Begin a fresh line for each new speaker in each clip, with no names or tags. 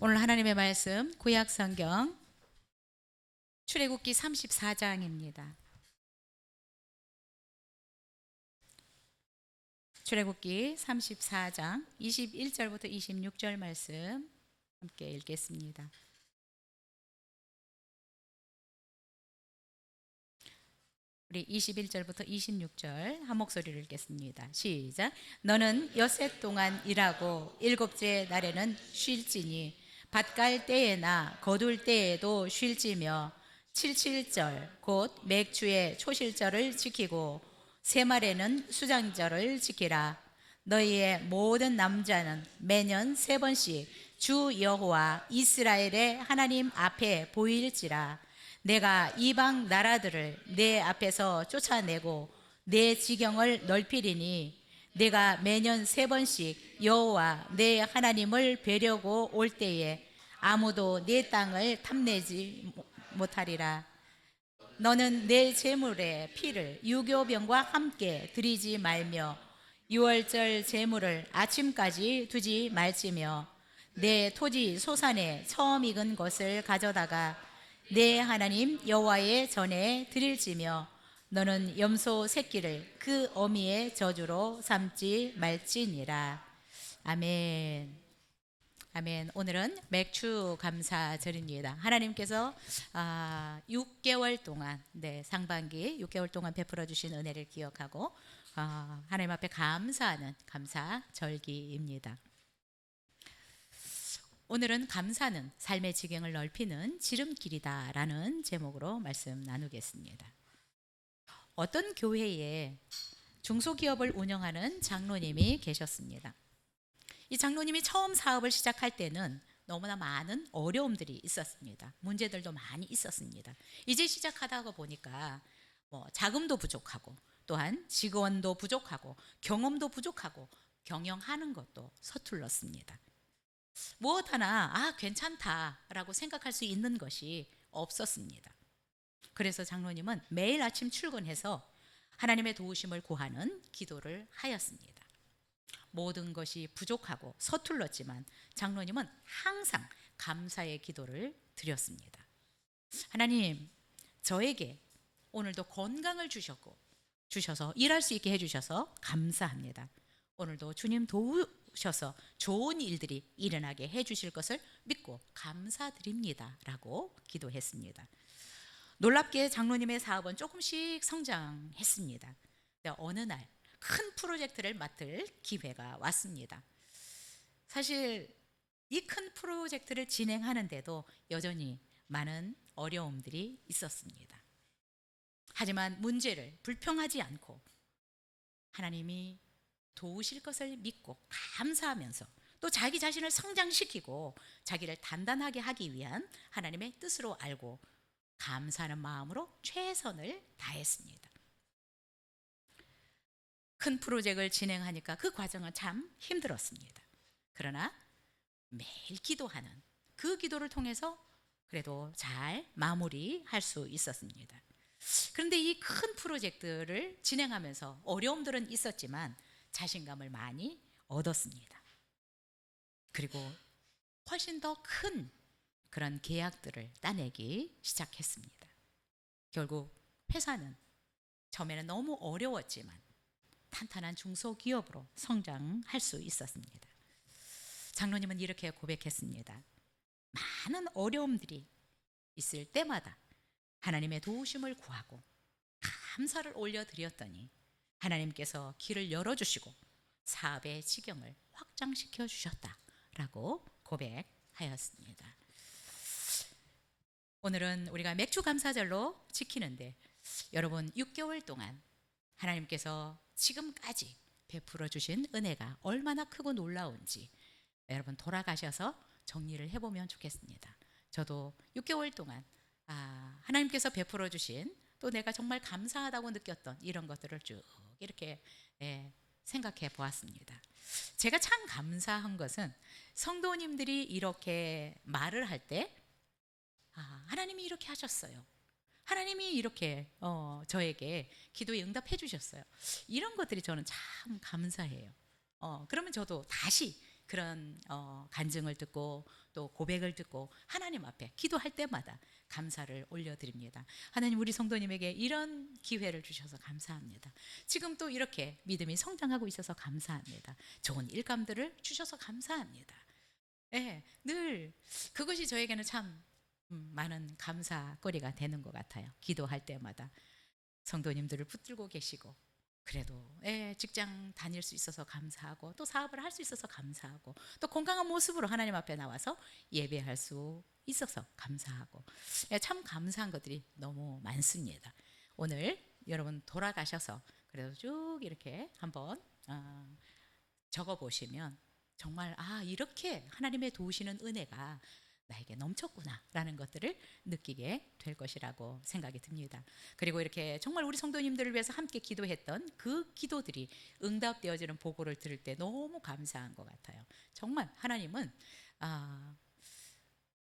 오늘 하나님의 말씀 구약 성경 출애굽기 34장입니다. 출애굽기 34장 21절부터 26절 말씀 함께 읽겠습니다. 우리 21절부터 26절 한 목소리를 읽겠습니다. 시작. 너는 엿새 동안 일하고 일곱째 날에는 쉴지니 밭갈 때에나 거둘 때에도 쉴지며 칠칠절 곧 맥주의 초실절을 지키고 새말에는 수장절을 지키라. 너희의 모든 남자는 매년 3번씩 주 여호와 이스라엘의 하나님 앞에 보일지라. 내가 이방 나라들을 내 앞에서 쫓아내고 내 지경을 넓히리니 내가 매년 3번씩 여호와 내 하나님을 뵈려고 올 때에 아무도 내 땅을 탐내지 못하리라. 너는 내 제물의 피를 유교병과 함께 드리지 말며 유월절 제물을 아침까지 두지 말지며 내 토지 소산에 처음 익은 것을 가져다가 내 하나님 여호와의 전에 드릴지며 너는 염소 새끼를 그 어미의 저주로 삼지 말지니라. 아멘. 아멘. 오늘은 맥주 감사절입니다. 하나님께서 6개월 동안 상반기 6개월 동안 베풀어 주신 은혜를 기억하고 하나님 앞에 감사하는 감사절기입니다. 오늘은 감사는 삶의 지경을 넓히는 지름길이다라는 제목으로 말씀 나누겠습니다. 어떤 교회에 중소기업을 운영하는 장로님이 계셨습니다. 이 장로님이 처음 사업을 시작할 때는 너무나 많은 어려움들이 있었습니다. 문제들도 많이 있었습니다. 이제 시작하다가 보니까 자금도 부족하고 또한 직원도 부족하고 경험도 부족하고 경영하는 것도 서툴렀습니다. 무엇 하나 괜찮다라고 생각할 수 있는 것이 없었습니다. 그래서 장로님은 매일 아침 출근해서 하나님의 도우심을 구하는 기도를 하였습니다. 모든 것이 부족하고 서툴렀지만 장로님은 항상 감사의 기도를 드렸습니다. 하나님, 저에게 오늘도 건강을 주셔서 일할 수 있게 해주셔서 감사합니다. 오늘도 주님 도우셔서 좋은 일들이 일어나게 해주실 것을 믿고 감사드립니다 라고 기도했습니다. 놀랍게 장로님의 사업은 조금씩 성장했습니다. 어느 날 큰 프로젝트를 맡을 기회가 왔습니다. 사실 이 큰 프로젝트를 진행하는데도 여전히 많은 어려움들이 있었습니다. 하지만 문제를 불평하지 않고 하나님이 도우실 것을 믿고 감사하면서 또 자기 자신을 성장시키고 자기를 단단하게 하기 위한 하나님의 뜻으로 알고 감사하는 마음으로 최선을 다했습니다. 큰 프로젝트를 진행하니까 그 과정은 참 힘들었습니다. 그러나 매일 기도하는 그 기도를 통해서 그래도 잘 마무리할 수 있었습니다. 그런데 이 큰 프로젝트를 진행하면서 어려움들은 있었지만 자신감을 많이 얻었습니다. 그리고 훨씬 더 큰 그런 계약들을 따내기 시작했습니다. 결국 회사는 처음에는 너무 어려웠지만 탄탄한 중소기업으로 성장할 수 있었습니다. 장로님은 이렇게 고백했습니다. 많은 어려움들이 있을 때마다 하나님의 도우심을 구하고 감사를 올려드렸더니 하나님께서 길을 열어주시고 사업의 지경을 확장시켜 주셨다라고 고백하였습니다. 오늘은 우리가 맥주 감사절로 지키는데 여러분 6개월 동안 하나님께서 지금까지 베풀어 주신 은혜가 얼마나 크고 놀라운지 여러분 돌아가셔서 정리를 해보면 좋겠습니다. 저도 6개월 동안 하나님께서 베풀어 주신 또 내가 정말 감사하다고 느꼈던 이런 것들을 쭉 이렇게 생각해 보았습니다. 제가 참 감사한 것은 성도님들이 이렇게 말을 할 때 하나님이 이렇게 하셨어요. 하나님이 이렇게 저에게 기도에 응답해 주셨어요. 이런 것들이 저는 참 감사해요. 그러면 저도 다시 그런 간증을 듣고 또 고백을 듣고 하나님 앞에 기도할 때마다 감사를 올려드립니다. 하나님, 우리 성도님에게 이런 기회를 주셔서 감사합니다. 지금 또 이렇게 믿음이 성장하고 있어서 감사합니다. 좋은 일감들을 주셔서 감사합니다. 예, 늘 그것이 저에게는 참 많은 감사거리가 되는 것 같아요. 기도할 때마다 성도님들을 붙들고 계시고, 그래도 직장 다닐 수 있어서 감사하고, 또 사업을 할 수 있어서 감사하고, 또 건강한 모습으로 하나님 앞에 나와서 예배할 수 있어서 감사하고, 참 감사한 것들이 너무 많습니다. 오늘 여러분 돌아가셔서 그래도 쭉 이렇게 한번 적어 보시면 정말 이렇게 하나님의 도우시는 은혜가 나에게 넘쳤구나 라는 것들을 느끼게 될 것이라고 생각이 듭니다. 그리고 이렇게 정말 우리 성도님들을 위해서 함께 기도했던 그 기도들이 응답되어지는 보고를 들을 때 너무 감사한 것 같아요. 정말 하나님은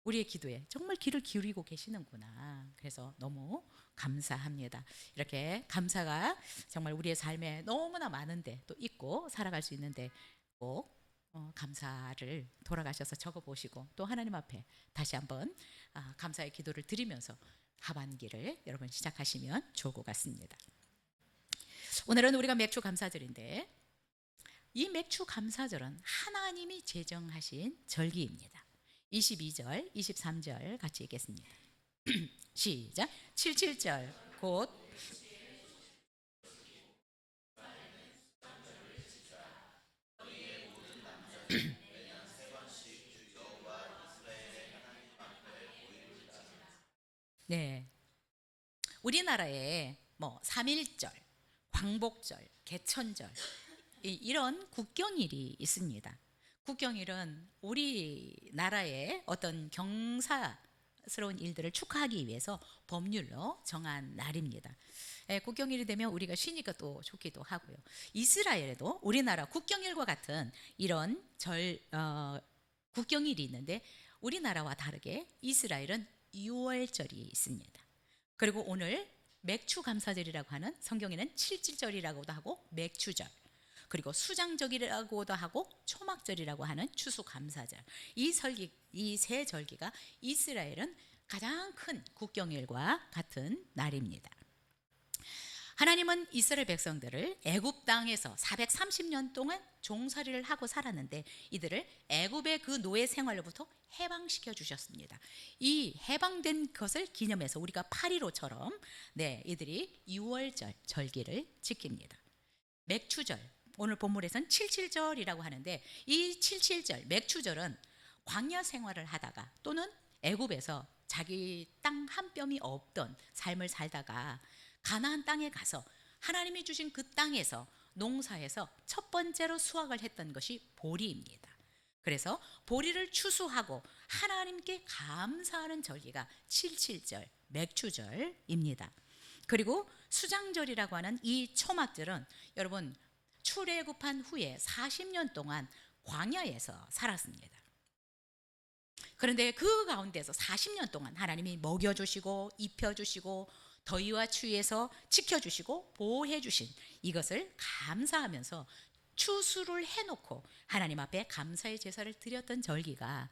우리의 기도에 정말 귀를 기울이고 계시는구나. 그래서 너무 감사합니다. 이렇게 감사가 정말 우리의 삶에 너무나 많은데 또 있고 살아갈 수 있는데 꼭 감사를 돌아가셔서 적어보시고 또 하나님 앞에 다시 한번 감사의 기도를 드리면서 하반기를 여러분 시작하시면 좋을 것 같습니다. 오늘은 우리가 맥주 감사절인데, 이 맥주 감사절은 하나님이 제정하신 절기입니다. 22절, 23절 같이 읽겠습니다. 시작. 77절 곧 네, 우리나라에 뭐 3.1절, 광복절, 개천절 이런 국경일이 있습니다. 국경일은 우리나라의 어떤 경사스러운 일들을 축하하기 위해서 법률로 정한 날입니다. 국경일이 되면 우리가 쉬니까 또 좋기도 하고요. 이스라엘에도 우리나라 국경일과 같은 이런 국경일이 있는데, 우리나라와 다르게 이스라엘은 유월절이 있습니다. 그리고 오늘 맥추감사절이라고 하는, 성경에는 칠칠절이라고도 하고 맥추절, 그리고 수장절이라고도 하고 초막절이라고 하는 추수감사절, 이 세 절기가 이스라엘은 가장 큰 국경일과 같은 날입니다. 하나님은 이스라엘 백성들을 애굽 땅에서 430년 동안 종살이를 하고 살았는데, 이들을 애굽의 그 노예 생활로부터 해방시켜 주셨습니다. 이 해방된 것을 기념해서 우리가 8.15처럼 이들이 6월절 절기를 지킵니다. 맥추절, 오늘 본문에서는 77절이라고 하는데, 이 77절 맥추절은 광야 생활을 하다가 또는 애굽에서 자기 땅 한 뼘이 없던 삶을 살다가 가나안 땅에 가서 하나님이 주신 그 땅에서 농사에서 첫 번째로 수확을 했던 것이 보리입니다. 그래서 보리를 추수하고 하나님께 감사하는 절기가 77절 맥추절입니다. 그리고 수장절이라고 하는 이 초막절은 여러분 출애굽한 후에 40년 동안 광야에서 살았습니다. 그런데 그 가운데서 40년 동안 하나님이 먹여주시고 입혀주시고 더위와 추위에서 지켜주시고 보호해주신 이것을 감사하면서 추수를 해놓고 하나님 앞에 감사의 제사를 드렸던 절기가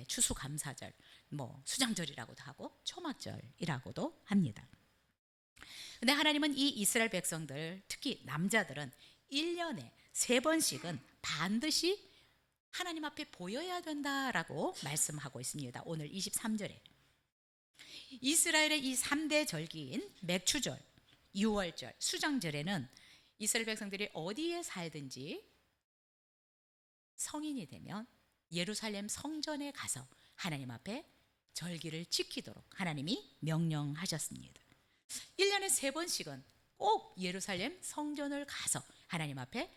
추수감사절, 수장절이라고도 하고 초막절이라고도 합니다. 근데 하나님은 이 이스라엘 백성들, 특히 남자들은 1년에 3번씩은 반드시 하나님 앞에 보여야 된다라고 말씀하고 있습니다. 오늘 23절에 이스라엘의 이 3대 절기인 맥추절, 유월절, 수장절에는 이스라엘 백성들이 어디에 살든지 성인이 되면 예루살렘 성전에 가서 하나님 앞에 절기를 지키도록 하나님이 명령하셨습니다. 1년에 3번씩은 꼭 예루살렘 성전을 가서 하나님 앞에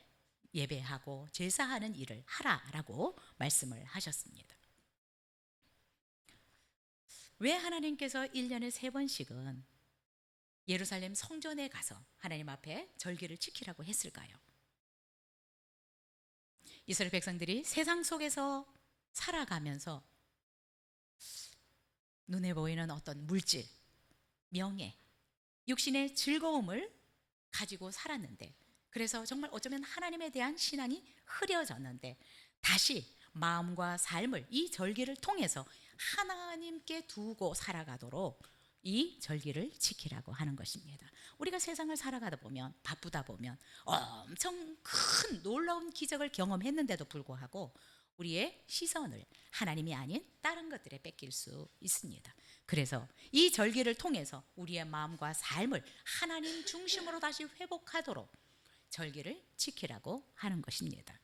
예배하고 제사하는 일을 하라라고 말씀을 하셨습니다. 왜 하나님께서 1년에 3번씩은 예루살렘 성전에 가서 하나님 앞에 절기를 지키라고 했을까요? 이스라엘 백성들이 세상 속에서 살아가면서 눈에 보이는 어떤 물질, 명예, 육신의 즐거움을 가지고 살았는데, 그래서 정말 어쩌면 하나님에 대한 신앙이 흐려졌는데, 다시 마음과 삶을 이 절기를 통해서 하나님께 두고 살아가도록 이 절기를 지키라고 하는 것입니다. 우리가 세상을 살아가다 보면, 바쁘다 보면 엄청 큰 놀라운 기적을 경험했는데도 불구하고 우리의 시선을 하나님이 아닌 다른 것들에 뺏길 수 있습니다. 그래서 이 절기를 통해서 우리의 마음과 삶을 하나님 중심으로 다시 회복하도록 절기를 지키라고 하는 것입니다.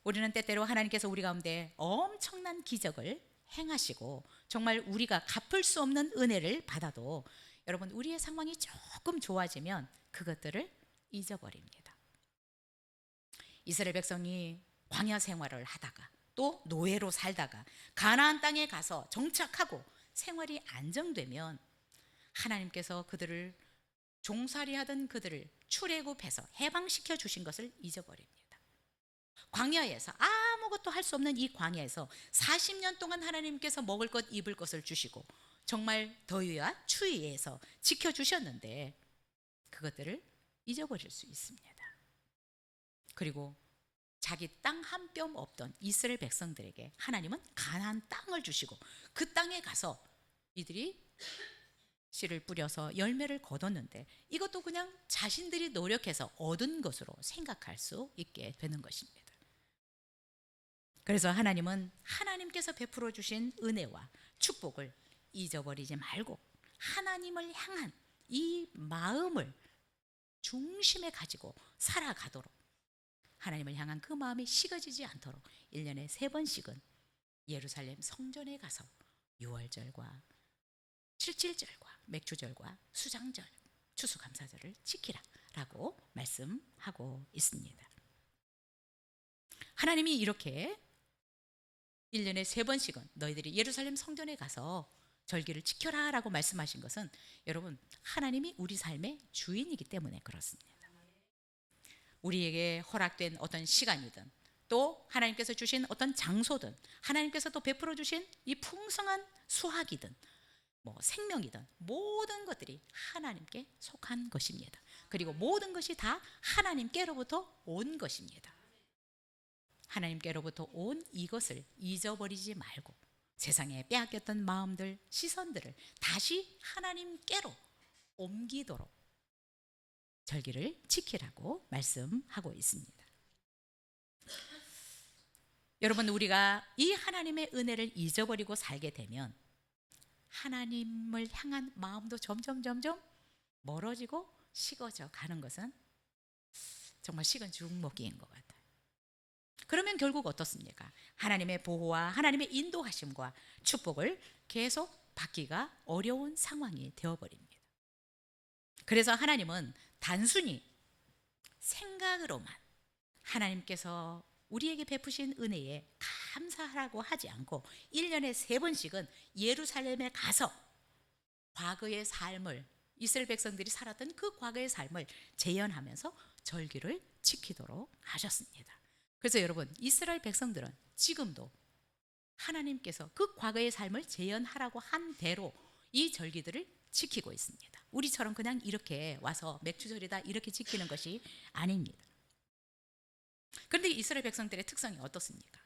우리는 때때로 하나님께서 우리 가운데 엄청난 기적을 행하시고 정말 우리가 갚을 수 없는 은혜를 받아도 여러분, 우리의 상황이 조금 좋아지면 그것들을 잊어버립니다. 이스라엘 백성이 광야 생활을 하다가 또 노예로 살다가 가나안 땅에 가서 정착하고 생활이 안정되면 하나님께서 그들을 종살이하던 그들을 출애굽해서 해방시켜 주신 것을 잊어버립니다. 광야에서 아무것도 할 수 없는 이 광야에서 40년 동안 하나님께서 먹을 것 입을 것을 주시고 정말 더위와 추위에서 지켜주셨는데 그것들을 잊어버릴 수 있습니다. 그리고 자기 땅 한 뼘 없던 이스라엘 백성들에게 하나님은 가나안 땅을 주시고 그 땅에 가서 이들이 씨를 뿌려서 열매를 거뒀는데 이것도 그냥 자신들이 노력해서 얻은 것으로 생각할 수 있게 되는 것입니다. 그래서 하나님은 하나님께서 베풀어 주신 은혜와 축복을 잊어버리지 말고 하나님을 향한 이 마음을 중심에 가지고 살아가도록, 하나님을 향한 그 마음이 식어지지 않도록 1년에 3번씩은 예루살렘 성전에 가서 유월절과 칠칠절과 맥주절과 수장절, 추수감사절을 지키라라고 말씀하고 있습니다. 하나님이 이렇게 1년에 3번씩은 너희들이 예루살렘 성전에 가서 절기를 지켜라 라고 말씀하신 것은 여러분, 하나님이 우리 삶의 주인이기 때문에 그렇습니다. 우리에게 허락된 어떤 시간이든 또 하나님께서 주신 어떤 장소든 하나님께서 또 베풀어 주신 이 풍성한 수확이든 뭐 생명이든 모든 것들이 하나님께 속한 것입니다. 그리고 모든 것이 다 하나님께로부터 온 것입니다. 하나님께로부터 온 이것을 잊어버리지 말고 세상에 빼앗겼던 마음들, 시선들을 다시 하나님께로 옮기도록 절기를 지키라고 말씀하고 있습니다. 여러분, 우리가 이 하나님의 은혜를 잊어버리고 살게 되면 하나님을 향한 마음도 점점 멀어지고 식어져 가는 것은 정말 식은 죽 먹기인 것 같아요. 그러면 결국 어떻습니까? 하나님의 보호와 하나님의 인도하심과 축복을 계속 받기가 어려운 상황이 되어버립니다. 그래서 하나님은 단순히 생각으로만 하나님께서 우리에게 베푸신 은혜에 감사하라고 하지 않고 1년에 3번씩은 예루살렘에 가서 과거의 삶을, 이스라엘 백성들이 살았던 그 과거의 삶을 재현하면서 절기를 지키도록 하셨습니다. 그래서 여러분, 이스라엘 백성들은 지금도 하나님께서 그 과거의 삶을 재현하라고 한 대로 이 절기들을 지키고 있습니다. 우리처럼 그냥 이렇게 와서 맥주절이다 이렇게 지키는 것이 아닙니다. 그런데 이스라엘 백성들의 특성이 어떻습니까?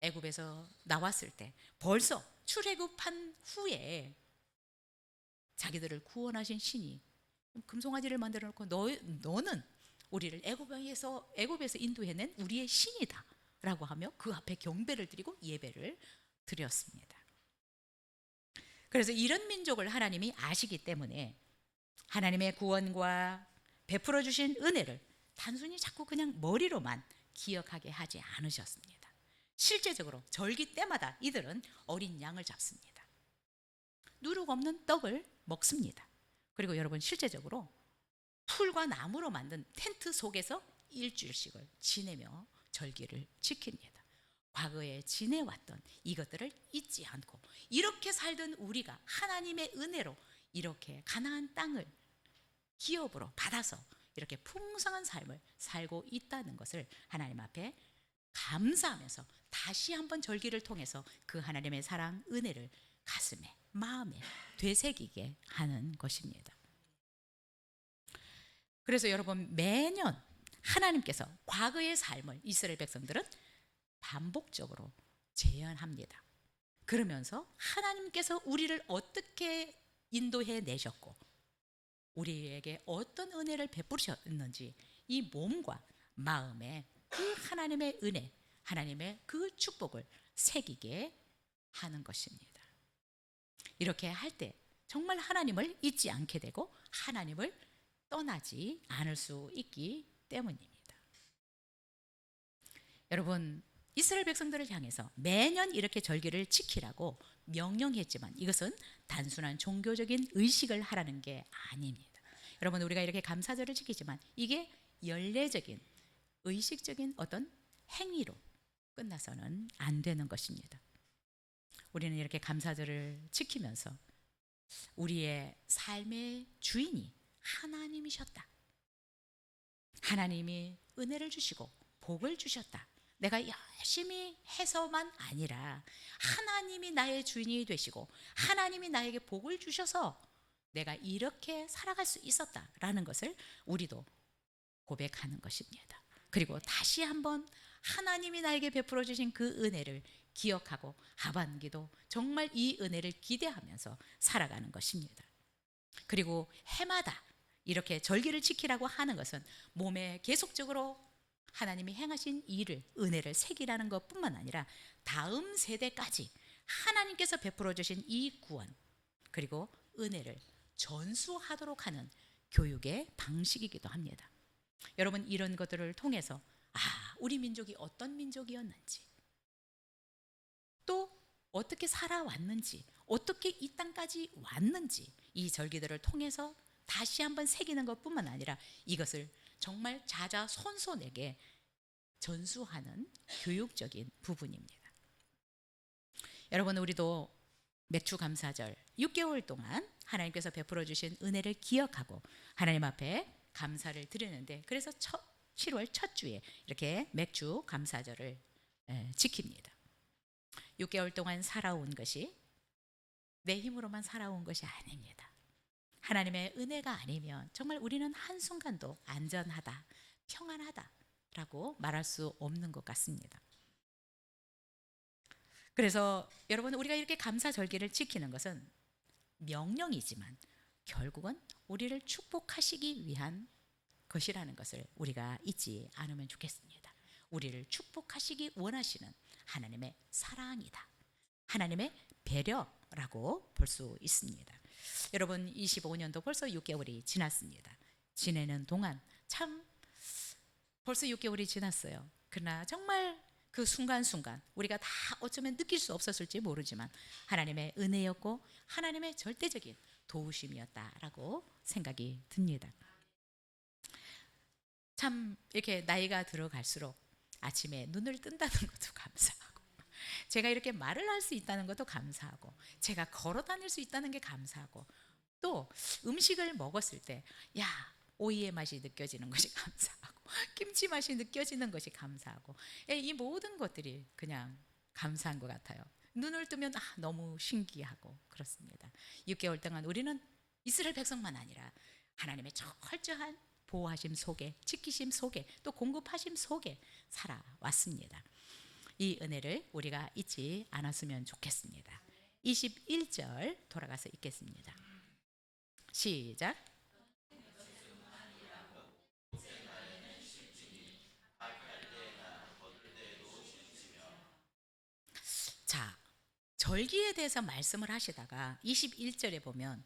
애굽에서 나왔을 때 벌써 출애굽한 후에 자기들을 구원하신 신이 금송아지를 만들어 놓고 너는 우리를 애굽에서 인도해낸 우리의 신이다 라고 하며 그 앞에 경배를 드리고 예배를 드렸습니다. 그래서 이런 민족을 하나님이 아시기 때문에 하나님의 구원과 베풀어 주신 은혜를 단순히 자꾸 그냥 머리로만 기억하게 하지 않으셨습니다. 실제적으로 절기 때마다 이들은 어린 양을 잡습니다. 누룩 없는 떡을 먹습니다. 그리고 여러분, 실제적으로 풀과 나무로 만든 텐트 속에서 일주일씩을 지내며 절기를 지킵니다. 과거에 지내왔던 이것들을 잊지 않고 이렇게 살던 우리가 하나님의 은혜로 이렇게 가나안 땅을 기업으로 받아서 이렇게 풍성한 삶을 살고 있다는 것을 하나님 앞에 감사하면서 다시 한번 절기를 통해서 그 하나님의 사랑, 은혜를 가슴에, 마음에 되새기게 하는 것입니다. 그래서 여러분, 매년 하나님께서 과거의 삶을 이스라엘 백성들은 반복적으로 재현합니다. 그러면서 하나님께서 우리를 어떻게 인도해 내셨고 우리에게 어떤 은혜를 베푸셨는지 이 몸과 마음에 그 하나님의 은혜, 하나님의 그 축복을 새기게 하는 것입니다. 이렇게 할 때 정말 하나님을 잊지 않게 되고 하나님을 떠나지 않을 수 있기 때문입니다. 여러분, 이스라엘 백성들을 향해서 매년 이렇게 절기를 지키라고 명령했지만 이것은 단순한 종교적인 의식을 하라는 게 아닙니다. 여러분, 우리가 이렇게 감사절을 지키지만 이게 연례적인 의식적인 어떤 행위로 끝나서는 안 되는 것입니다. 우리는 이렇게 감사절을 지키면서 우리의 삶의 주인이 하나님이셨다. 하나님이 은혜를 주시고 복을 주셨다. 내가 열심히 해서만 아니라 하나님이 나의 주인이 되시고 하나님이 나에게 복을 주셔서 내가 이렇게 살아갈 수 있었다라는 것을 우리도 고백하는 것입니다. 그리고 다시 한번 하나님이 나에게 베풀어 주신 그 은혜를 기억하고 하반기도 정말 이 은혜를 기대하면서 살아가는 것입니다. 그리고 해마다 이렇게 절기를 지키라고 하는 것은 몸에 계속적으로 하나님이 행하신 일을, 은혜를 새기라는 것뿐만 아니라 다음 세대까지 하나님께서 베풀어 주신 이 구원 그리고 은혜를 전수하도록 하는 교육의 방식이기도 합니다. 여러분, 이런 것들을 통해서 우리 민족이 어떤 민족이었는지 또 어떻게 살아왔는지 어떻게 이 땅까지 왔는지 이 절기들을 통해서 다시 한번 새기는 것뿐만 아니라 이것을 정말 자자손손에게 전수하는 교육적인 부분입니다. 여러분, 우리도 맥주감사절 6개월 동안 하나님께서 베풀어 주신 은혜를 기억하고 하나님 앞에 감사를 드리는데 그래서 7월 첫 주에 이렇게 맥주감사절을 지킵니다. 6개월 동안 살아온 것이 내 힘으로만 살아온 것이 아닙니다. 하나님의 은혜가 아니면 정말 우리는 한순간도 안전하다, 평안하다라고 말할 수 없는 것 같습니다. 그래서 여러분, 우리가 이렇게 감사절기를 지키는 것은 명령이지만 결국은 우리를 축복하시기 위한 것이라는 것을 우리가 잊지 않으면 좋겠습니다. 우리를 축복하시기 원하시는 하나님의 사랑이다. 하나님의 배려라고 볼 수 있습니다. 여러분, 25년도 벌써 6개월이 지났습니다. 지내는 동안 참 벌써 6개월이 지났어요. 그러나 정말 그 순간순간 우리가 다 어쩌면 느낄 수 없었을지 모르지만 하나님의 은혜였고 하나님의 절대적인 도우심이었다라고 생각이 듭니다. 참 이렇게 나이가 들어갈수록 아침에 눈을 뜬다는 것도 감사하고 제가 이렇게 말을 할 수 있다는 것도 감사하고 제가 걸어 다닐 수 있다는 게 감사하고 또 음식을 먹었을 때 오이의 맛이 느껴지는 것이 감사하고 김치 맛이 느껴지는 것이 감사하고 이 모든 것들이 그냥 감사한 것 같아요. 눈을 뜨면 너무 신기하고 그렇습니다. 6개월 동안 우리는 이스라엘 백성만 아니라 하나님의 철저한 보호하심 속에 지키심 속에 또 공급하심 속에 살아왔습니다. 이 은혜를 우리가 잊지 않았으면 좋겠습니다. 21절 돌아가서 읽겠습니다. 시작. 자, 절기에 대해서 말씀을 하시다가 21절에 보면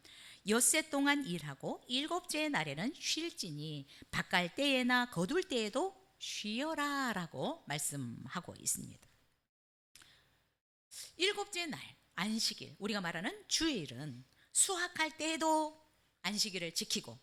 엿새 동안 일하고 일곱째 날에는 쉴지니 밭갈 때에나 거둘 때에도 쉬어라 라고 말씀하고 있습니다. 일곱째 날 안식일, 우리가 말하는 주일은 수확할 때에도 안식일을 지키고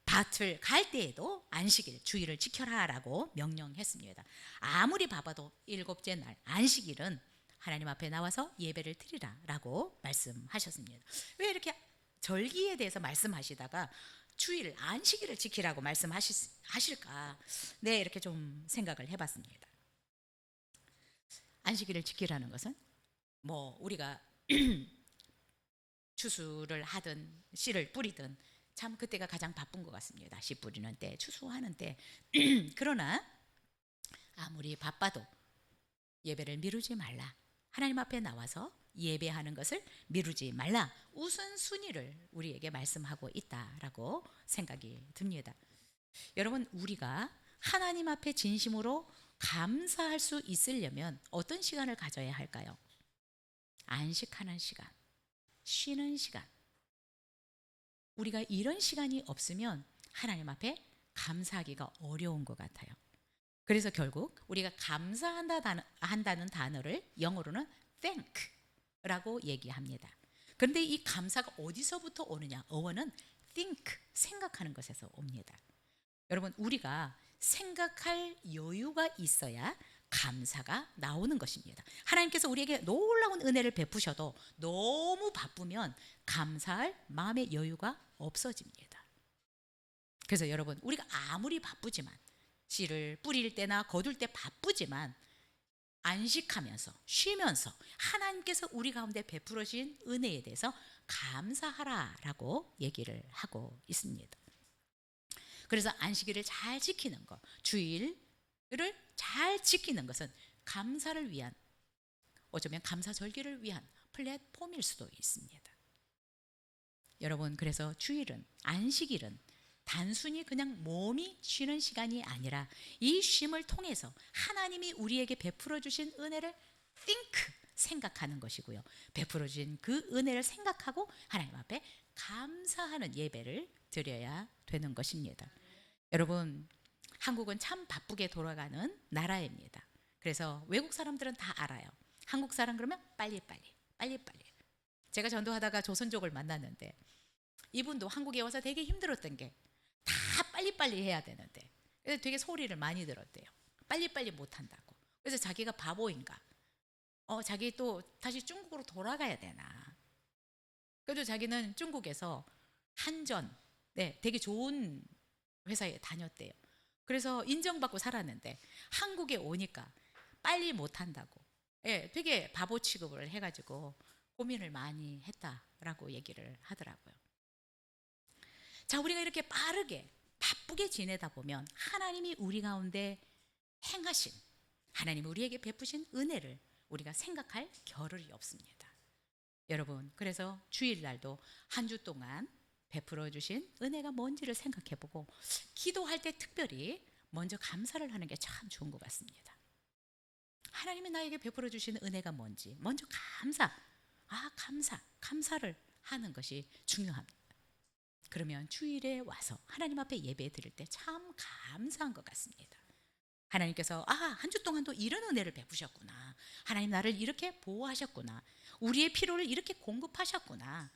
밭을 갈 때에도 안식일, 주일을 지켜라 라고 명령했습니다. 아무리 바빠도 일곱째 날 안식일은 하나님 앞에 나와서 예배를 드리라 라고 말씀하셨습니다. 왜 이렇게 절기에 대해서 말씀하시다가 주일, 안식일을 지키라고 말씀하실까? 네, 이렇게 좀 생각을 해봤습니다. 안식일을 지키라는 것은 우리가 추수를 하든 씨를 뿌리든 참 그때가 가장 바쁜 것 같습니다. 씨 뿌리는 때, 추수하는 때. 그러나 아무리 바빠도 예배를 미루지 말라. 하나님 앞에 나와서 예배하는 것을 미루지 말라. 우선순위를 우리에게 말씀하고 있다라고 생각이 듭니다. 여러분, 우리가 하나님 앞에 진심으로 감사할 수 있으려면 어떤 시간을 가져야 할까요? 안식하는 시간, 쉬는 시간. 우리가 이런 시간이 없으면 하나님 앞에 감사하기가 어려운 것 같아요. 그래서 결국 우리가 감사한다는 단어를 영어로는 thank라고 얘기합니다. 그런데 이 감사가 어디서부터 오느냐? 어원은 think, 생각하는 것에서 옵니다. 여러분, 우리가 생각할 여유가 있어야 감사가 나오는 것입니다. 하나님께서 우리에게 놀라운 은혜를 베푸셔도 너무 바쁘면 감사할 마음의 여유가 없어집니다. 그래서 여러분, 우리가 아무리 바쁘지만, 씨를 뿌릴 때나 거둘 때 바쁘지만 안식하면서 쉬면서 하나님께서 우리 가운데 베풀어 주신 은혜에 대해서 감사하라라고 얘기를 하고 있습니다. 그래서 안식일을 잘 지키는 것, 주일을 잘 지키는 것은 감사를 위한, 어쩌면 감사절기를 위한 플랫폼일 수도 있습니다. 여러분, 그래서 주일은, 안식일은 단순히 그냥 몸이 쉬는 시간이 아니라 이 쉼을 통해서 하나님이 우리에게 베풀어 주신 은혜를 think, 생각하는 것이고요. 베풀어 주신 그 은혜를 생각하고 하나님 앞에 감사하는 예배를 드려야 되는 것입니다. 여러분, 한국은 참 바쁘게 돌아가는 나라입니다. 그래서 외국 사람들은 다 알아요. 한국 사람 그러면 빨리빨리. 제가 전도하다가 조선족을 만났는데 이분도 한국에 와서 되게 힘들었던 게 다 빨리빨리 해야 되는데, 그래서 되게 소리를 많이 들었대요. 빨리빨리 못한다고. 그래서 자기가 바보인가, 자기 또 다시 중국으로 돌아가야 되나. 그래도 자기는 중국에서 한전, 되게 좋은 회사에 다녔대요. 그래서 인정받고 살았는데 한국에 오니까 빨리 못한다고, 되게 바보 취급을 해가지고 고민을 많이 했다라고 얘기를 하더라고요. 자, 우리가 이렇게 빠르게 바쁘게 지내다 보면 하나님이 우리 가운데 행하신, 하나님이 우리에게 베푸신 은혜를 우리가 생각할 겨를이 없습니다. 여러분, 그래서 주일날도 한 주 동안 베풀어 주신 은혜가 뭔지를 생각해보고 기도할 때 특별히 먼저 감사를 하는 게 참 좋은 것 같습니다. 하나님이 나에게 베풀어 주신 은혜가 뭔지 먼저 감사를 하는 것이 중요합니다. 그러면 주일에 와서 하나님 앞에 예배 드릴 때 참 감사한 것 같습니다. 하나님께서 한 주 동안도 이런 은혜를 베푸셨구나. 하나님 나를 이렇게 보호하셨구나. 우리의 필요를 이렇게 공급하셨구나.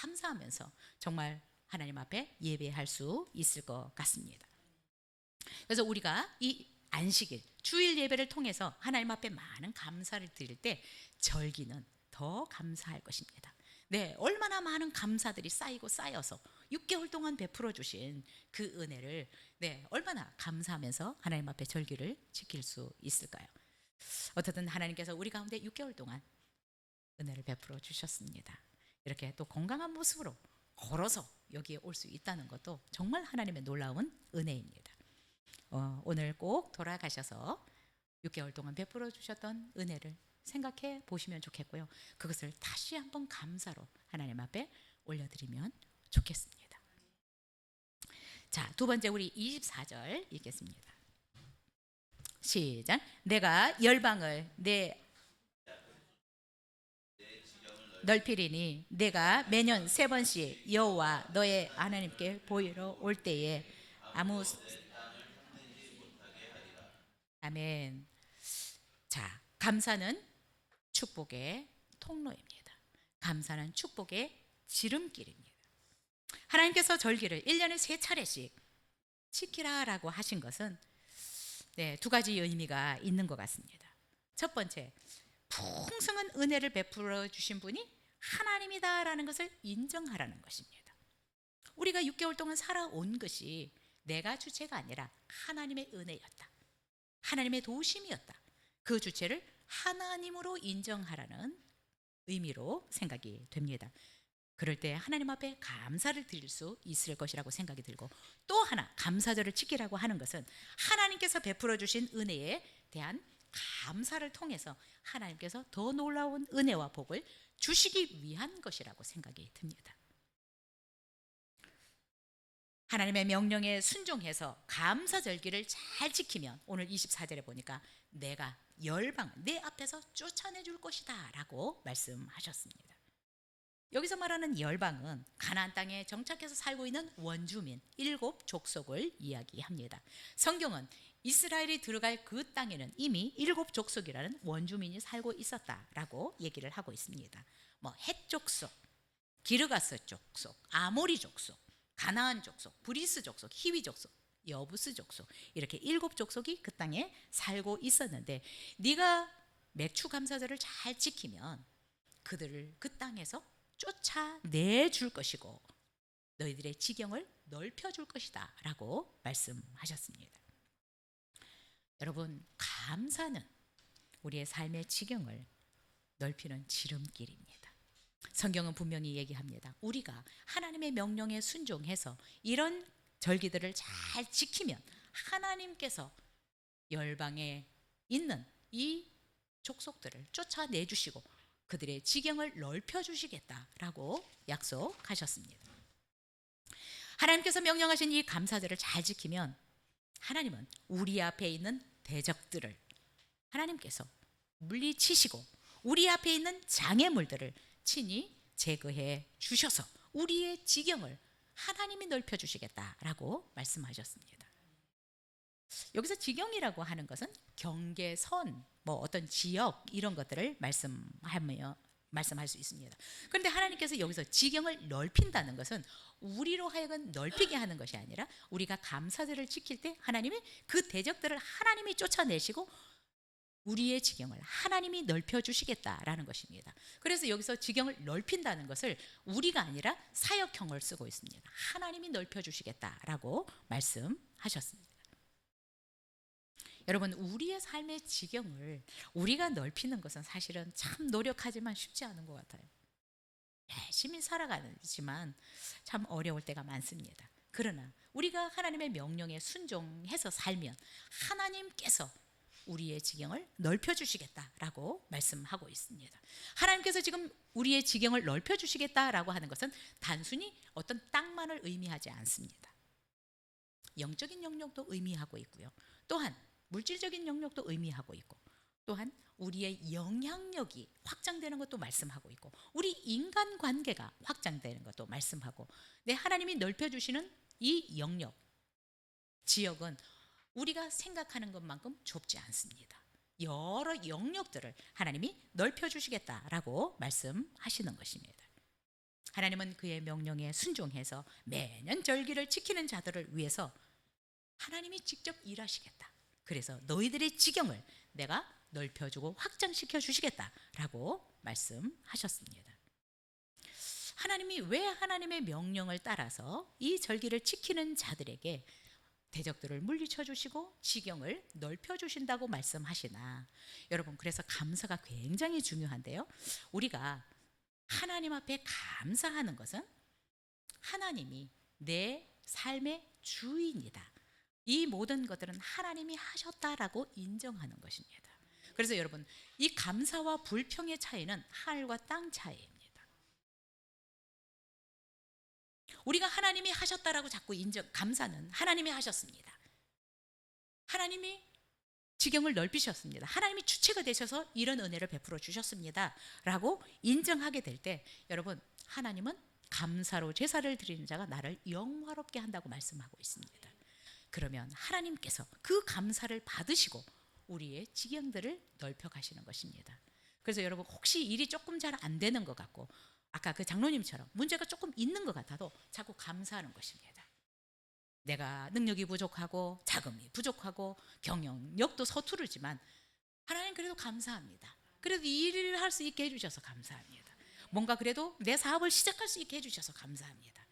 감사하면서 정말 하나님 앞에 예배할 수 있을 것 같습니다. 그래서 우리가 이 안식일, 주일 예배를 통해서 하나님 앞에 많은 감사를 드릴 때 절기는 더 감사할 것입니다. 얼마나 많은 감사들이 쌓여서 6개월 동안 베풀어 주신 그 은혜를 얼마나 감사하면서 하나님 앞에 절기를 지킬 수 있을까요? 어쨌든 하나님께서 우리 가운데 6개월 동안 은혜를 베풀어 주셨습니다. 이렇게 또 건강한 모습으로 걸어서 여기에 올 수 있다는 것도 정말 하나님의 놀라운 은혜입니다. 오늘 꼭 돌아가셔서 6개월 동안 베풀어 주셨던 은혜를 생각해 보시면 좋겠고요. 그것을 다시 한번 감사로 하나님 앞에 올려드리면 좋겠습니다. 자, 두 번째 우리 24절 읽겠습니다. 시작. 내가 열방을 내 넓히리니 내가 매년 3번씩 여호와 너의 하나님께 보이러 올 때에 아무 아멘. 자, 감사는 축복의 통로입니다. 감사는 축복의 지름길입니다. 하나님께서 절기를 1년에 3차례씩 지키라라고 하신 것은 두 가지 의미가 있는 것 같습니다. 첫 번째, 풍성한 은혜를 베풀어 주신 분이 하나님이다라는 것을 인정하라는 것입니다. 우리가 6개월 동안 살아온 것이 내가 주체가 아니라 하나님의 은혜였다. 하나님의 도우심이었다. 그 주체를 하나님으로 인정하라는 의미로 생각이 됩니다. 그럴 때 하나님 앞에 감사를 드릴 수 있을 것이라고 생각이 들고, 또 하나 감사절을 지키라고 하는 것은 하나님께서 베풀어 주신 은혜에 대한 감사를 통해서 하나님께서 더 놀라운 은혜와 복을 주시기 위한 것이라고 생각이 듭니다. 하나님의 명령에 순종해서 감사절기를 잘 지키면 오늘 24절에 보니까 내가 열방 내 앞에서 쫓아내 줄 것이다 라고 말씀하셨습니다. 여기서 말하는 열방은 가나안 땅에 정착해서 살고 있는 원주민 7족속을 이야기합니다. 성경은 이스라엘이 들어갈 그 땅에는 이미 7족속이라는 원주민이 살고 있었다라고 얘기를 하고 있습니다. 헷 족속, 기르가스 족속, 아모리 족속, 가나안 족속, 브리스 족속, 히위 족속, 여부스 족속, 이렇게 7족속이 그 땅에 살고 있었는데, 네가 맥추 감사절을 잘 지키면 그들을 그 땅에서 쫓아내줄 것이고 너희들의 지경을 넓혀줄 것이다 라고 말씀하셨습니다. 여러분, 감사는 우리의 삶의 지경을 넓히는 지름길입니다. 성경은 분명히 얘기합니다. 우리가 하나님의 명령에 순종해서 이런 절기들을 잘 지키면 하나님께서 열방에 있는 이 족속들을 쫓아내 주시고 그들의 지경을 넓혀 주시겠다라고 약속하셨습니다. 하나님께서 명령하신 이 감사절을 잘 지키면 하나님은 우리 앞에 있는 대적들을 하나님께서 물리치시고 우리 앞에 있는 장애물들을 친히 제거해 주셔서 우리의 지경을 하나님이 넓혀 주시겠다라고 말씀하셨습니다. 여기서 지경이라고 하는 것은 경계선, 어떤 지역 이런 것들을 말씀할 수 있습니다. 그런데 하나님께서 여기서 지경을 넓힌다는 것은 우리로 하여금 넓히게 하는 것이 아니라 우리가 감사절을 지킬 때 하나님이 그 대적들을 하나님이 쫓아내시고 우리의 지경을 하나님이 넓혀 주시겠다라는 것입니다. 그래서 여기서 지경을 넓힌다는 것을 우리가 아니라 사역형을 쓰고 있습니다. 하나님이 넓혀 주시겠다라고 말씀하셨습니다. 여러분, 우리의 삶의 지경을 우리가 넓히는 것은 사실은 참 노력하지만 쉽지 않은 것 같아요. 열심히 살아가지만 참 어려울 때가 많습니다. 그러나 우리가 하나님의 명령에 순종해서 살면 하나님께서 우리의 지경을 넓혀주시겠다라고 말씀하고 있습니다. 하나님께서 지금 우리의 지경을 넓혀주시겠다라고 하는 것은 단순히 어떤 땅만을 의미하지 않습니다. 영적인 영역도 의미하고 있고요. 또한 물질적인 영역도 의미하고 있고, 또한 우리의 영향력이 확장되는 것도 말씀하고 있고, 우리 인간관계가 확장되는 것도 말씀하고, 하나님이 넓혀주시는 이 영역, 지역은 우리가 생각하는 것만큼 좁지 않습니다. 여러 영역들을 하나님이 넓혀주시겠다라고 말씀하시는 것입니다. 하나님은 그의 명령에 순종해서 매년 절기를 지키는 자들을 위해서 하나님이 직접 일하시겠다. 그래서 너희들의 지경을 내가 넓혀주고 확장시켜 주시겠다라고 말씀하셨습니다. 하나님이 왜 하나님의 명령을 따라서 이 절기를 지키는 자들에게 대적들을 물리쳐 주시고 지경을 넓혀 주신다고 말씀하시나? 여러분, 그래서 감사가 굉장히 중요한데요. 우리가 하나님 앞에 감사하는 것은 하나님이 내 삶의 주인이다, 이 모든 것들은 하나님이 하셨다라고 인정하는 것입니다. 그래서 여러분, 이 감사와 불평의 차이는 하늘과 땅 차이입니다. 우리가 하나님이 하셨다라고 자꾸 감사는 하나님이 하셨습니다. 하나님이 지경을 넓히셨습니다. 하나님이 주체가 되셔서 이런 은혜를 베풀어 주셨습니다 라고 인정하게 될 때, 여러분, 하나님은 감사로 제사를 드리는 자가 나를 영화롭게 한다고 말씀하고 있습니다. 그러면 하나님께서 그 감사를 받으시고 우리의 지경들을 넓혀 가시는 것입니다. 그래서 여러분, 혹시 일이 조금 잘 안 되는 것 같고 아까 그 장로님처럼 문제가 조금 있는 것 같아도 자꾸 감사하는 것입니다. 내가 능력이 부족하고 자금이 부족하고 경영력도 서투르지만 하나님 그래도 감사합니다. 그래도 이 일을 할 수 있게 해주셔서 감사합니다. 뭔가 그래도 내 사업을 시작할 수 있게 해주셔서 감사합니다.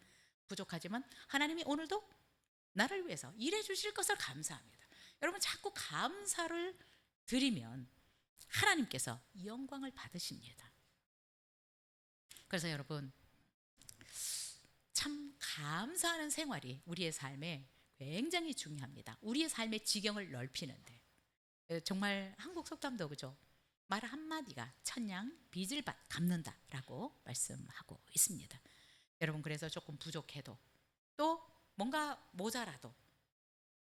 부족하지만 하나님이 오늘도 나를 위해서 일해 주실 것을 감사합니다. 여러분, 자꾸 감사를 드리면 하나님께서 영광을 받으십니다. 그래서 여러분, 참 감사하는 생활이 우리의 삶에 굉장히 중요합니다. 우리의 삶의 지경을 넓히는데 정말 한국 속담도 그죠? 말 한마디가 천냥 빚을 갚는다라고 말씀하고 있습니다. 여러분 그래서 조금 부족해도 또 뭔가 모자라도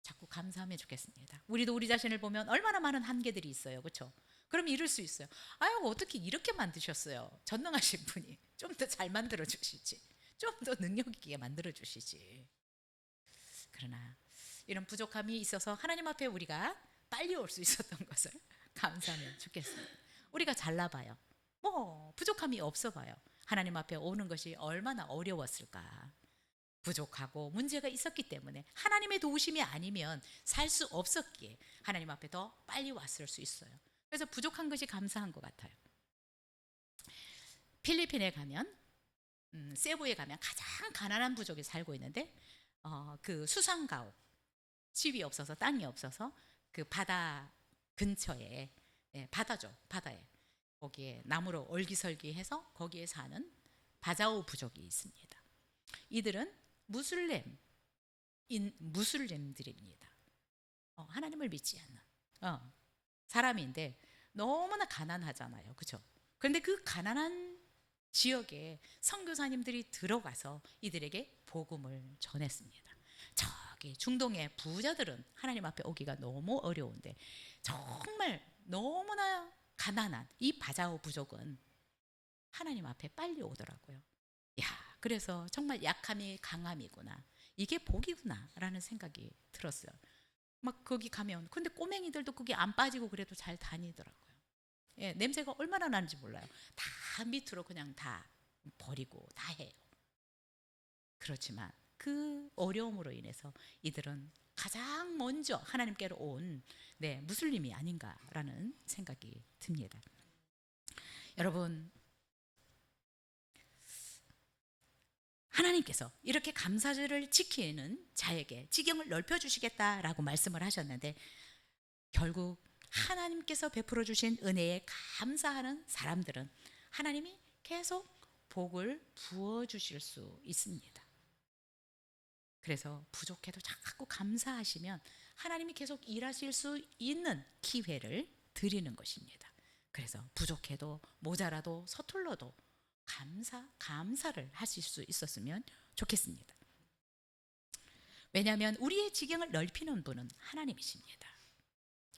자꾸 감사하면 좋겠습니다. 우리도 우리 자신을 보면 얼마나 많은 한계들이 있어요. 그렇죠? 그럼 이럴 수 있어요. 아유 어떻게 이렇게 만드셨어요. 전능하신 분이 좀 더 잘 만들어 주시지. 좀 더 능력 있게 만들어 주시지. 그러나 이런 부족함이 있어서 하나님 앞에 우리가 빨리 올 수 있었던 것을 감사하면 좋겠습니다. 우리가 잘나봐요. 뭐 부족함이 없어 봐요. 하나님 앞에 오는 것이 얼마나 어려웠을까. 부족하고 문제가 있었기 때문에 하나님의 도우심이 아니면 살 수 없었기에 하나님 앞에 더 빨리 왔을 수 있어요. 그래서 부족한 것이 감사한 것 같아요. 필리핀에 가면 세부에 가면 가장 가난한 부족이 살고 있는데 그 수상가옥 집이 없어서 땅이 없어서 그 바다 근처에 바다죠 바다에 거기에 나무로 얼기설기해서 거기에 사는 바자오 부족이 있습니다. 이들은 무슬림들입니다. 하나님을 믿지 않는 사람인데 너무나 가난하잖아요. 그렇죠? 그런데 그 가난한 지역에 선교사님들이 들어가서 이들에게 복음을 전했습니다. 저기 중동의 부자들은 하나님 앞에 오기가 너무 어려운데 정말 너무나 가난한 이 바자오 부족은 하나님 앞에 빨리 오더라고요. 야, 그래서 정말 약함이 강함이구나. 이게 복이구나 라는 생각이 들었어요. 막 거기 가면 근데 꼬맹이들도 거기 안 빠지고 그래도 잘 다니더라고요. 예, 냄새가 얼마나 나는지 몰라요. 다 밑으로 그냥 다 버리고 다 해요. 그렇지만 그 어려움으로 인해서 이들은 가장 먼저 하나님께로 온 무슬림이 아닌가라는 생각이 듭니다. 여러분 하나님께서 이렇게 감사절을 지키는 자에게 지경을 넓혀주시겠다라고 말씀을 하셨는데 결국 하나님께서 베풀어 주신 은혜에 감사하는 사람들은 하나님이 계속 복을 부어주실 수 있습니다. 그래서 부족해도 자꾸 감사하시면 하나님이 계속 일하실 수 있는 기회를 드리는 것입니다. 그래서 부족해도 모자라도 서툴러도 감사를 하실 수 있었으면 좋겠습니다. 왜냐하면 우리의 지경을 넓히는 분은 하나님이십니다.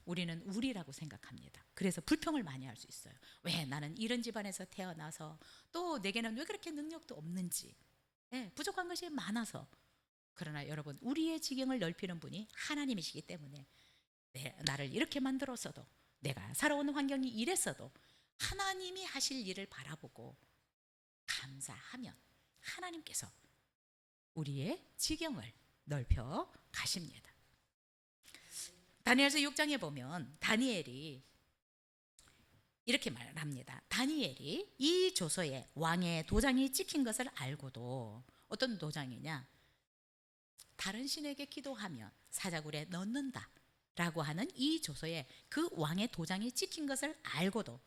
우리는 우리라고 생각합니다. 그래서 불평을 많이 할 수 있어요. 왜 나는 이런 집안에서 태어나서 또 내게는 왜 그렇게 능력도 없는지 부족한 것이 많아서. 그러나 여러분 우리의 지경을 넓히는 분이 하나님이시기 때문에 나를 이렇게 만들었어도 내가 살아오는 환경이 이랬어도 하나님이 하실 일을 바라보고 감사하면 하나님께서 우리의 지경을 넓혀 가십니다. 다니엘서 6장에 보면 다니엘이 이렇게 말합니다. 다니엘이 이 조서에 왕의 도장이 찍힌 것을 알고도 어떤 도장이냐? 다른 신에게 기도하면 사자굴에 넣는다 라고 하는 이 조서에 그 왕의 도장이 찍힌 것을 알고도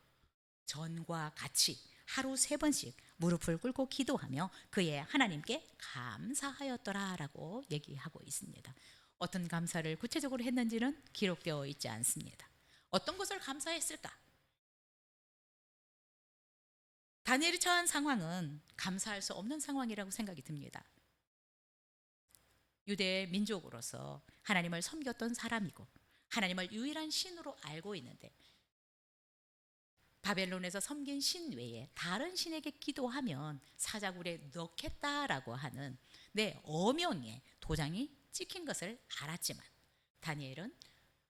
전과 같이 하루 3번씩 무릎을 꿇고 기도하며 그의 하나님께 감사하였더라 라고 얘기하고 있습니다. 어떤 감사를 구체적으로 했는지는 기록되어 있지 않습니다. 어떤 것을 감사했을까? 다니엘이 처한 상황은 감사할 수 없는 상황이라고 생각이 듭니다. 유대 민족으로서 하나님을 섬겼던 사람이고 하나님을 유일한 신으로 알고 있는데 바벨론에서 섬긴 신 외에 다른 신에게 기도하면 사자굴에 넣겠다라고 하는 어명의 도장이 찍힌 것을 알았지만 다니엘은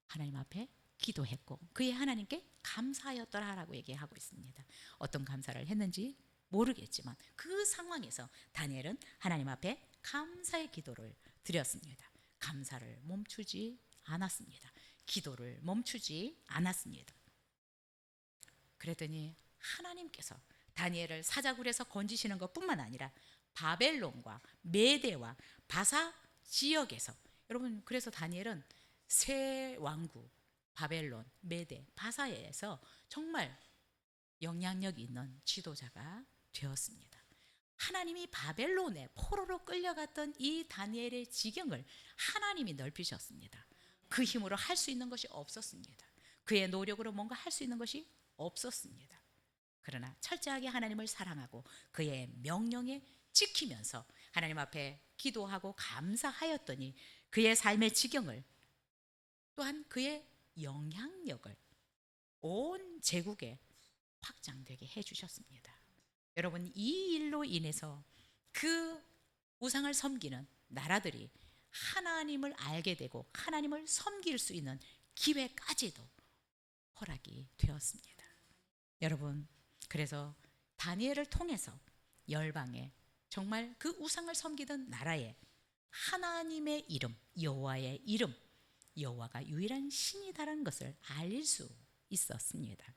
하나님 앞에 기도했고 그의 하나님께 감사하였더라라고 얘기하고 있습니다. 어떤 감사를 했는지 모르겠지만 그 상황에서 다니엘은 하나님 앞에 감사의 기도를 드렸습니다. 감사를 멈추지 않았습니다. 기도를 멈추지 않았습니다. 그랬더니 하나님께서 다니엘을 사자굴에서 건지시는 것뿐만 아니라 바벨론과 메대와 바사 지역에서 여러분 그래서 다니엘은 세 왕국 바벨론, 메대, 바사에서 정말 영향력 있는 지도자가 되었습니다. 하나님이 바벨론에 포로로 끌려갔던 이 다니엘의 지경을 하나님이 넓히셨습니다. 그 힘으로 할 수 있는 것이 없었습니다. 그의 노력으로 뭔가 할 수 있는 것이 없었습니다. 그러나 철저하게 하나님을 사랑하고 그의 명령에 지키면서 하나님 앞에 기도하고 감사하였더니 그의 삶의 지경을, 또한 그의 영향력을 온 제국에 확장되게 해주셨습니다. 여러분, 이 일로 인해서 그 우상을 섬기는 나라들이 하나님을 알게 되고 하나님을 섬길 수 있는 기회까지도 허락이 되었습니다. 여러분, 그래서 다니엘을 통해서 열방에, 정말 그 우상을 섬기던 나라에 하나님의 이름, 여호와의 이름, 여호와가 유일한 신이다라는 것을 알릴 수 있었습니다.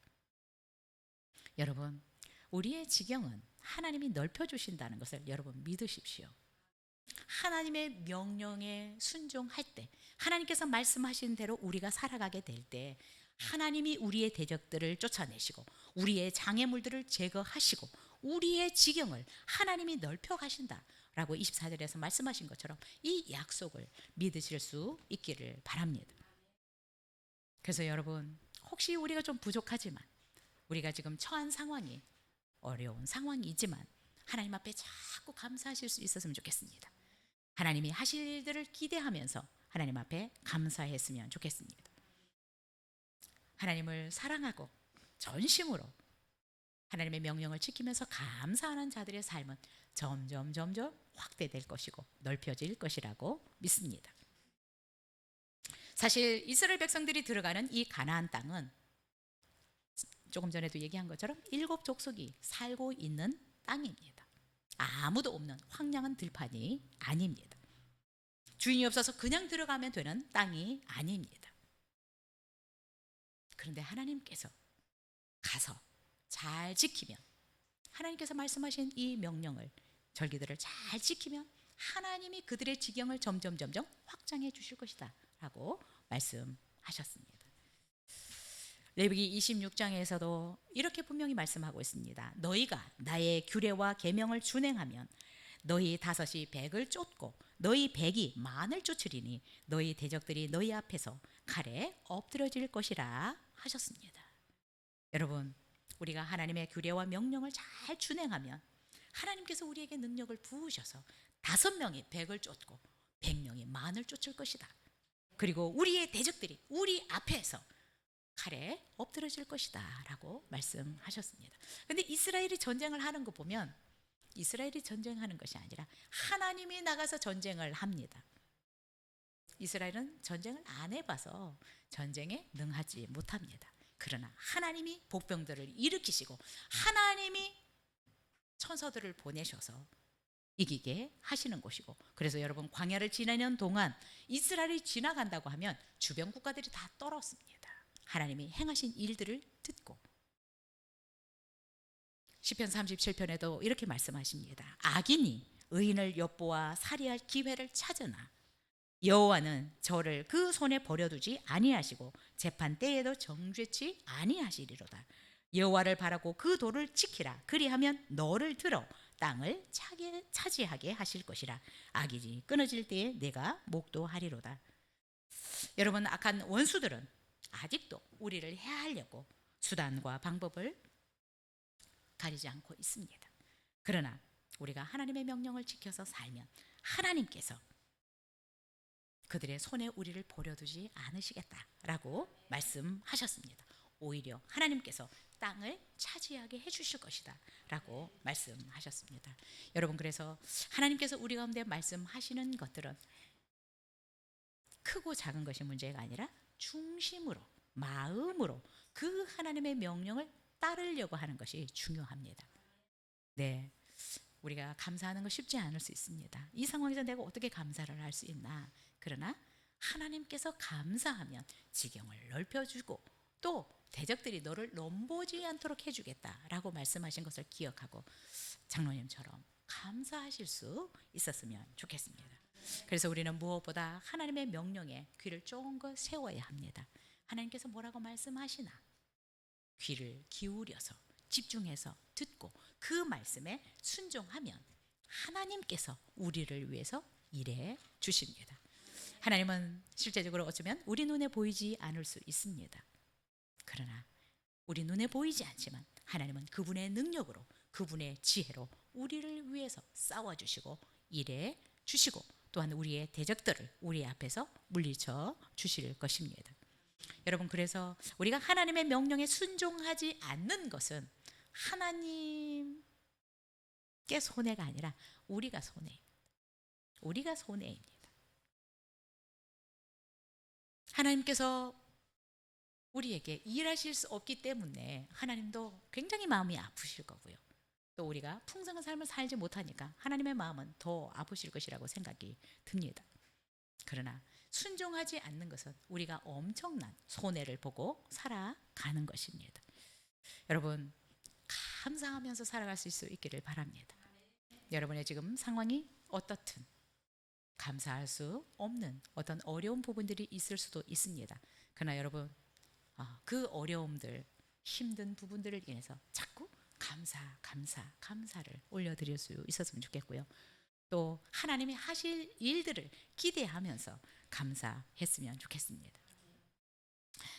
여러분, 우리의 지경은 하나님이 넓혀주신다는 것을 여러분 믿으십시오. 하나님의 명령에 순종할 때, 하나님께서 말씀하신 대로 우리가 살아가게 될 때 하나님이 우리의 대적들을 쫓아내시고 우리의 장애물들을 제거하시고 우리의 지경을 하나님이 넓혀 가신다라고 24절에서 말씀하신 것처럼 이 약속을 믿으실 수 있기를 바랍니다. 그래서 여러분, 혹시 우리가 좀 부족하지만, 우리가 지금 처한 상황이 어려운 상황이지만 하나님 앞에 자꾸 감사하실 수 있었으면 좋겠습니다. 하나님이 하실 일들을 기대하면서 하나님 앞에 감사했으면 좋겠습니다. 하나님을 사랑하고 전심으로 하나님의 명령을 지키면서 감사하는 자들의 삶은 점점 확대될 것이고 넓혀질 것이라고 믿습니다. 사실 이스라엘 백성들이 들어가는 이 가나안 땅은 조금 전에도 얘기한 것처럼 7 족속이 살고 있는 땅입니다. 아무도 없는 황량한 들판이 아닙니다. 주인이 없어서 그냥 들어가면 되는 땅이 아닙니다. 그런데 하나님께서 가서 잘 지키면, 하나님께서 말씀하신 이 명령을, 절기들을 잘 지키면 하나님이 그들의 지경을 점점 확장해 주실 것이다 라고 말씀하셨습니다. 레위기 26장에서도 이렇게 분명히 말씀하고 있습니다. 너희가 나의 규례와 계명을 준행하면 너희 5이 100을 쫓고 너희 100이 만을 쫓으리니 너희 대적들이 너희 앞에서 칼에 엎드러질 것이라 하셨습니다. 여러분, 우리가 하나님의 규례와 명령을 잘 준행하면 하나님께서 우리에게 능력을 부으셔서 5명이 100을 쫓고 100명이 만을 쫓을 것이다. 그리고 우리의 대적들이 우리 앞에서 칼에 엎드러질 것이다 라고 말씀하셨습니다. 그런데 이스라엘이 전쟁을 하는 거 보면 이스라엘이 전쟁하는 것이 아니라 하나님이 나가서 전쟁을 합니다. 이스라엘은 전쟁을 안 해봐서 전쟁에 능하지 못합니다. 그러나 하나님이 복병들을 일으키시고 하나님이 천사들을 보내셔서 이기게 하시는 것이고, 그래서 여러분, 광야를 지나는 동안 이스라엘이 지나간다고 하면 주변 국가들이 다 떨었습니다. 하나님이 행하신 일들을 듣고. 시편 37편에도 이렇게 말씀하십니다. 악인이 의인을 엿보아 살해할 기회를 찾으나 여호와는 저를 그 손에 버려두지 아니하시고 재판 때에도 정죄치 아니하시리로다. 여호와를 바라고 그 도를 지키라. 그리하면 너를 들어 땅을 차지하게 하실 것이라. 악인이 끊어질 때에 내가 목도하리로다. 여러분, 악한 원수들은 아직도 우리를 해하려고 수단과 방법을 가리지 않고 있습니다. 그러나 우리가 하나님의 명령을 지켜서 살면 하나님께서 그들의 손에 우리를 버려두지 않으시겠다라고 말씀하셨습니다. 오히려 하나님께서 땅을 차지하게 해주실 것이다 라고 말씀하셨습니다. 여러분, 그래서 하나님께서 우리 가운데 말씀하시는 것들은 크고 작은 것이 문제가 아니라 중심으로, 마음으로 그 하나님의 명령을 따르려고 하는 것이 중요합니다. 네, 우리가 감사하는 거 쉽지 않을 수 있습니다. 이 상황에서 내가 어떻게 감사를 할 수 있나? 그러나 하나님께서 감사하면 지경을 넓혀주고 또 대적들이 너를 넘보지 않도록 해주겠다라고 말씀하신 것을 기억하고 장로님처럼 감사하실 수 있었으면 좋겠습니다. 그래서 우리는 무엇보다 하나님의 명령에 귀를 쫑긋 세워야 합니다. 하나님께서 뭐라고 말씀하시나 귀를 기울여서 집중해서 듣고 그 말씀에 순종하면 하나님께서 우리를 위해서 일해 주십니다. 하나님은 실제적으로 어쩌면 우리 눈에 보이지 않을 수 있습니다. 그러나 우리 눈에 보이지 않지만 하나님은 그분의 능력으로, 그분의 지혜로 우리를 위해서 싸워주시고 일해 주시고, 또한 우리의 대적들을 우리 앞에서 물리쳐 주실 것입니다. 여러분, 그래서 우리가 하나님의 명령에 순종하지 않는 것은 하나님께 손해가 아니라 우리가 손해입니다. 하나님께서 우리에게 일하실 수 없기 때문에 하나님도 굉장히 마음이 아프실 거고요. 또 우리가 풍성한 삶을 살지 못하니까 하나님의 마음은 더 아프실 것이라고 생각이 듭니다. 그러나 순종하지 않는 것은 우리가 엄청난 손해를 보고 살아가는 것입니다. 여러분, 감사하면서 살아갈 수 있기를 바랍니다. 여러분의 지금 상황이 어떻든 감사할 수 없는 어떤 어려운 부분들이 있을 수도 있습니다. 그러나 여러분, 그 어려움들, 힘든 부분들을 인해서 자꾸 감사를 올려드릴 수 있었으면 좋겠고요. 또 하나님이 하실 일들을 기대하면서 감사했으면 좋겠습니다.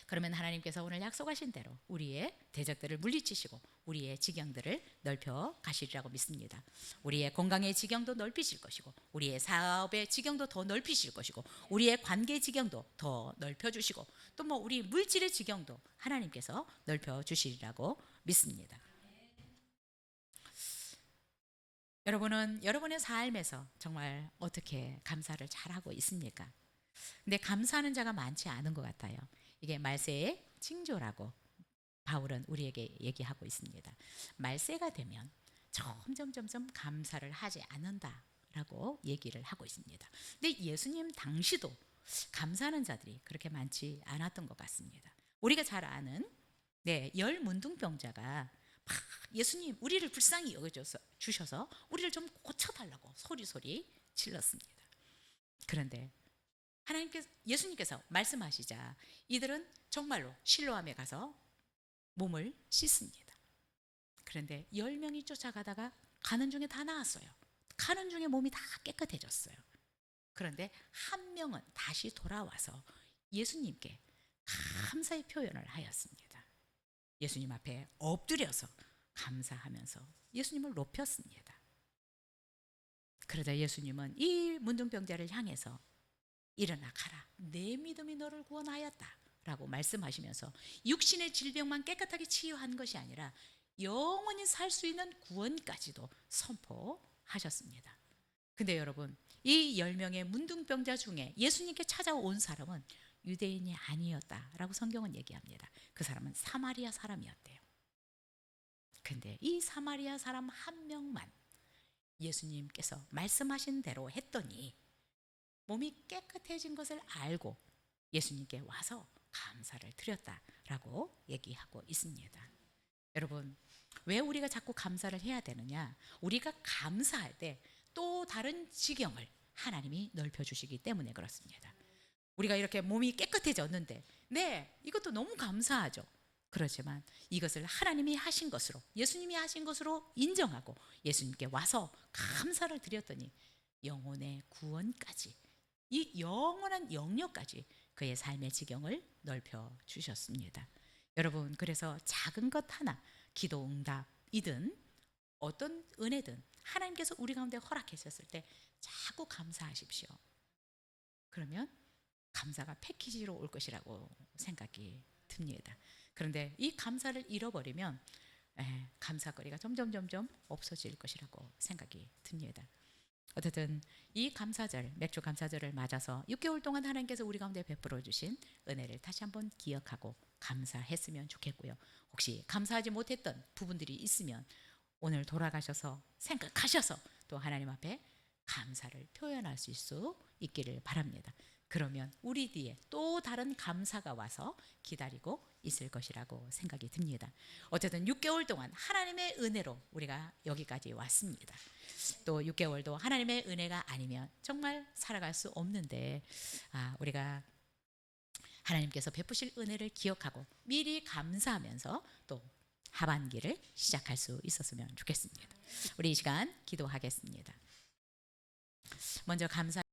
그러면 하나님께서 오늘 약속하신 대로 우리의 대적들을 물리치시고 우리의 지경들을 넓혀 가시리라고 믿습니다. 우리의 건강의 지경도 넓히실 것이고, 우리의 사업의 지경도 더 넓히실 것이고, 우리의 관계 지경도 더 넓혀 주시고, 또 뭐 우리 물질의 지경도 하나님께서 넓혀 주시리라고 믿습니다. 여러분은 여러분의 삶에서 정말 어떻게 감사를 잘하고 있습니까? 근데 감사하는 자가 많지 않은 것 같아요. 이게 말세의 징조라고 바울은 우리에게 얘기하고 있습니다. 말세가 되면 점점 감사를 하지 않는다라고 얘기를 하고 있습니다. 근데 예수님 당시도 감사하는 자들이 그렇게 많지 않았던 것 같습니다. 우리가 잘 아는 열 문둥병자가 예수님, 우리를 불쌍히 여겨주셔서 우리를 좀 고쳐달라고 소리 질렀습니다. 그런데 예수님께서 말씀하시자 이들은 정말로 실로암에 가서 몸을 씻습니다. 그런데 10명이 쫓아가다가 가는 중에 다 나았어요. 가는 중에 몸이 다 깨끗해졌어요. 그런데 한 명은 다시 돌아와서 예수님께 감사의 표현을 하였습니다. 예수님 앞에 엎드려서 감사하면서 예수님을 높였습니다. 그러자 예수님은 이 문둥병자를 향해서 일어나 가라, 내 믿음이 너를 구원하였다 라고 말씀하시면서 육신의 질병만 깨끗하게 치유한 것이 아니라 영원히 살 수 있는 구원까지도 선포하셨습니다. 근데 여러분, 이 10명의 문둥병자 중에 예수님께 찾아온 사람은 유대인이 아니었다라고 성경은 얘기합니다. 그 사람은 사마리아 사람이었대요. 근데 이 사마리아 사람 한 명만 예수님께서 말씀하신 대로 했더니 몸이 깨끗해진 것을 알고 예수님께 와서 감사를 드렸다라고 얘기하고 있습니다. 여러분, 왜 우리가 자꾸 감사를 해야 되느냐? 우리가 감사할 때 또 다른 지경을 하나님이 넓혀주시기 때문에 그렇습니다. 우리가 이렇게 몸이 깨끗해졌는데 이것도 너무 감사하죠. 그렇지만 이것을 하나님이 하신 것으로, 예수님이 하신 것으로 인정하고 예수님께 와서 감사를 드렸더니 영혼의 구원까지, 이 영원한 영역까지 그의 삶의 지경을 넓혀 주셨습니다. 여러분, 그래서 작은 것 하나, 기도 응답이든 어떤 은혜든 하나님께서 우리 가운데 허락해 주셨을 때 자꾸 감사하십시오. 그러면 감사가 패키지로 올 것이라고 생각이 듭니다. 그런데 이 감사를 잃어버리면 감사거리가 점점 없어질 것이라고 생각이 듭니다. 어쨌든 이 감사절, 맥주 감사절을 맞아서 6개월 동안 하나님께서 우리 가운데 베풀어 주신 은혜를 다시 한번 기억하고 감사했으면 좋겠고요. 혹시 감사하지 못했던 부분들이 있으면 오늘 돌아가셔서 생각하셔서 또 하나님 앞에 감사를 표현할 수 있기를 바랍니다. 그러면 우리 뒤에 또 다른 감사가 와서 기다리고 있을 것이라고 생각이 듭니다. 어쨌든 6개월 동안 하나님의 은혜로 우리가 여기까지 왔습니다. 또 6개월도 하나님의 은혜가 아니면 정말 살아갈 수 없는데, 우리가 하나님께서 베푸실 은혜를 기억하고 미리 감사하면서 또 하반기를 시작할 수 있었으면 좋겠습니다. 우리 이 시간 기도하겠습니다. 먼저 감사